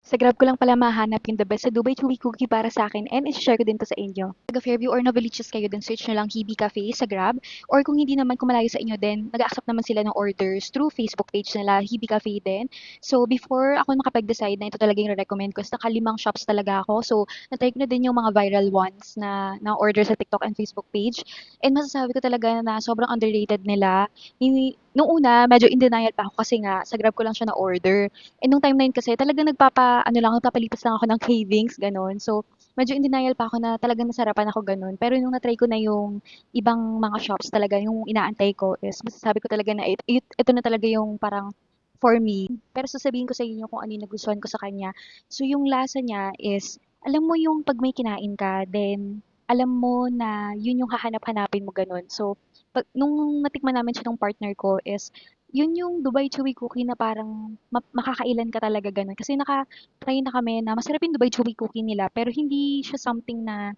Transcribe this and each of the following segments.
Sa Grab ko lang pala mahanap yung the best sa Dubai Chewy Cookie para sa akin and i-share ko din to sa inyo. Taga Fairview or Novaliches kayo din, search nyo lang Hibi Cafe sa Grab. Or kung hindi naman, kung malayo sa inyo din, nag-accept naman sila ng orders through Facebook page nila, Hibi Cafe din. So before ako nakapag-decide na ito talaga yung recommend ko, is nakalimang shops talaga ako. So natry ko na din yung mga viral ones na order sa TikTok and Facebook page. And masasabi ko talaga na sobrang underrated nila. Nung una, medyo in denial pa ako kasi nga sa Grab ko lang siya na-order. And nung time na yun kasi talagang nagpapalipas lang ako ng cravings, gano'n. So, medyo in denial pa ako na talagang nasarapan ako gano'n. Pero nung na-try ko na yung ibang mga shops talaga, yung inaantay ko is masasabi ko talaga na ito na talaga yung parang for me. Pero sasabihin ko sa inyo kung ano yung nagustuhan ko sa kanya. So, yung lasa niya is, alam mo yung 'pag may kinain ka, then alam mo na yun yung hahanap-hanapin mo, gano'n. So, nung natikman namin siya nung partner ko is yun yung Dubai Chewy Cookie na parang makakailan ka talaga gano'n. Kasi naka-try na kami na masarap yung Dubai Chewy Cookie nila pero hindi siya something na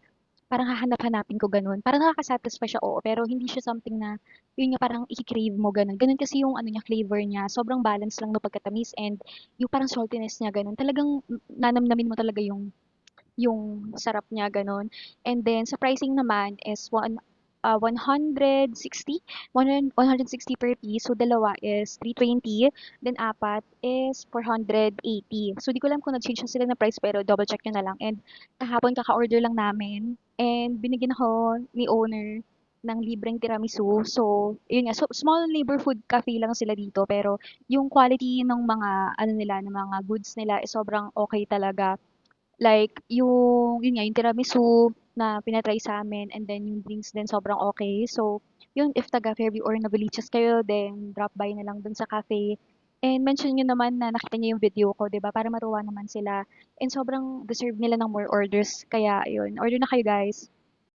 parang hahanap-hanapin ko gano'n. Parang nakaka-satisfy siya, oo, pero hindi siya something na yun nga parang iki-crave mo gano'n. Gano'n kasi yung ano niya, flavor niya. Sobrang balance lang ng pagkatamis and yung parang saltiness niya gano'n. Talagang nanamnamin mo talaga yung sarap niya, gano'n. And then sa pricing naman is 160, 160 per piece. So dalawa is 320, then apat is 480. So di ko alam kung nag-change na sila ng price pero double check nyo na lang. And kahapon kaka-order lang namin and binigyan ako ni owner ng libreng tiramisu. So, yun nga. So, small neighborhood cafe lang sila dito pero yung quality ng mga ano nila, ng mga goods nila is sobrang okay talaga. Like yun nga, yung tiramisu na pina-try sa'min and then yung drinks din sobrang okey. So, yun if taga Fairview or Novaliches kayo then drop by na lang dun sa cafe. And mention niyo naman na nakita niyo yung video ko, 'di ba, para matuwa naman sila and sobrang deserve nila ng more orders kaya ayun, order na kayo guys.